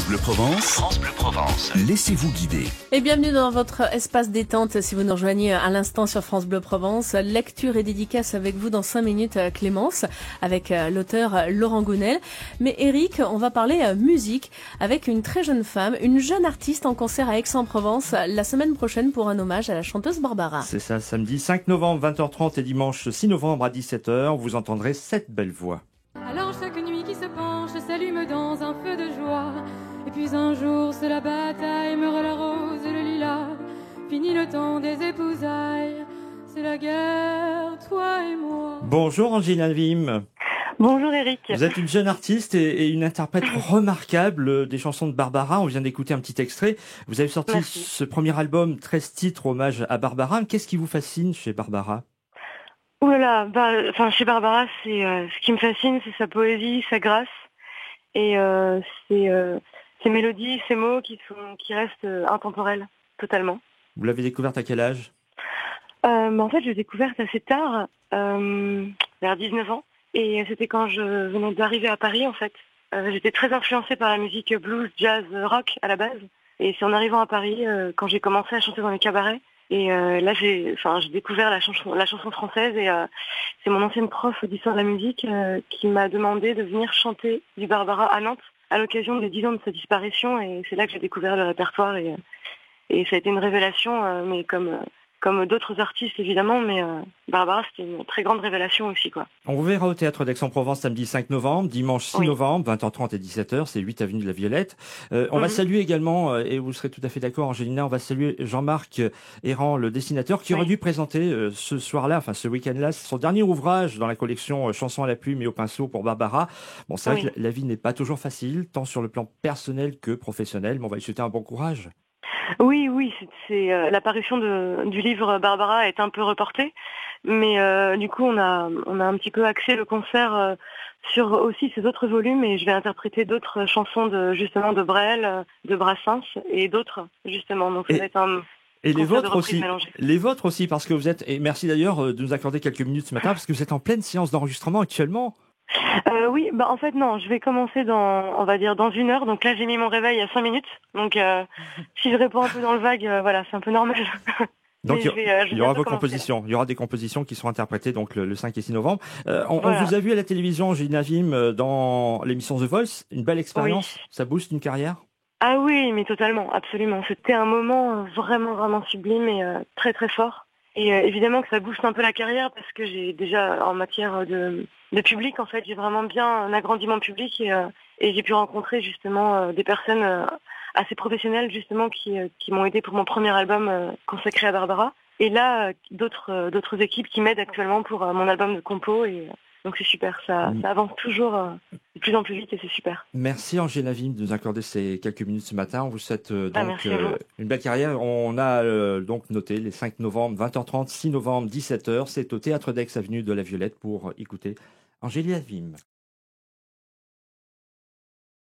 France Bleu Provence. France Bleu Provence. Laissez-vous guider. Et bienvenue dans votre espace détente si vous nous rejoignez à l'instant sur France Bleu Provence. Lecture et dédicace avec vous dans 5 minutes, Clémence, avec l'auteur Laurent Gounel. Mais Eric, on va parler musique avec une très jeune femme, une jeune artiste en concert à Aix-en-Provence la semaine prochaine pour un hommage à la chanteuse Barbara. C'est ça, samedi 5 novembre 20h30 et dimanche 6 novembre à 17h, vous entendrez cette belle voix. Alors chaque nuit qui se penche s'allume dans un feu de joie. Et puis un jour c'est la bataille, meurt la rose et le lilas. Fini le temps des épousailles, c'est la guerre, toi et moi. Bonjour Angéline Vim. Bonjour Eric. Vous êtes une jeune artiste et une interprète remarquable des chansons de Barbara. On vient d'écouter un petit extrait. Vous avez sorti ce premier album, 13 titres, hommage à Barbara. Qu'est-ce qui vous fascine chez Barbara ? Ouh là là, chez Barbara, c'est ce qui me fascine, c'est sa poésie, sa grâce et ses mélodies, ses mots qui restent intemporels totalement. Vous l'avez découverte à quel âge ? En fait, je l'ai découverte assez tard, vers 19 ans, et c'était quand je venais d'arriver à Paris en fait. J'étais très influencée par la musique blues, jazz, rock à la base, et c'est en arrivant à Paris quand j'ai commencé à chanter dans les cabarets. Et là, j'ai découvert la chanson française et c'est mon ancienne prof d'histoire de la musique qui m'a demandé de venir chanter du Barbara à Nantes à l'occasion des 10 ans de sa disparition. Et c'est là que j'ai découvert le répertoire et ça a été une révélation, mais comme d'autres artistes évidemment, mais Barbara c'était une très grande révélation aussi quoi. On vous verra au Théâtre d'Aix-en-Provence samedi 5 novembre, dimanche 6 novembre, 20h30 et 17h, c'est 8 avenue de la Violette. On va saluer également, et vous serez tout à fait d'accord Angélina, on va saluer Jean-Marc Errand, le dessinateur, qui aurait dû présenter ce soir-là, enfin ce week-end-là, son dernier ouvrage dans la collection Chansons à la plume et au pinceau pour Barbara. Bon, c'est vrai que la vie n'est pas toujours facile, tant sur le plan personnel que professionnel, mais on va lui souhaiter un bon courage. Oui, c'est l'apparition du livre Barbara est un peu reportée, mais du coup on a un petit peu axé le concert sur aussi ces autres volumes et je vais interpréter d'autres chansons de Brel, de Brassens et d'autres justement. Donc ça va être un et les vôtres aussi, parce que vous êtes, et merci d'ailleurs de nous accorder quelques minutes ce matin, parce que vous êtes en pleine séance d'enregistrement actuellement. Oui, en fait non, je vais commencer dans 1 heure, donc là j'ai mis mon réveil à 5 minutes, donc si je réponds un peu dans le vague, voilà, c'est un peu normal. Donc il y aura vos compositions, il y aura des compositions qui seront interprétées donc le 5 et 6 novembre. On vous a vu à la télévision, Angéline Vim, dans l'émission The Voice, une belle expérience, ça booste une carrière ? Ah oui, mais totalement, absolument, c'était un moment vraiment, vraiment sublime et très très fort. Et évidemment que ça booste un peu la carrière parce que j'ai déjà en matière de public en fait j'ai vraiment bien agrandi mon public et j'ai pu rencontrer justement des personnes assez professionnelles justement qui m'ont aidé pour mon premier album consacré à Barbara et là d'autres équipes qui m'aident actuellement pour mon album de compo et donc c'est super, ça avance toujours de plus en plus vite et c'est super. Merci Angéline Vim de nous accorder ces quelques minutes ce matin. On vous souhaite une belle carrière. On a donc noté les 5 novembre, 20h30, 6 novembre, 17h. C'est au Théâtre d'Aix, avenue de la Violette pour écouter Angéline Vim.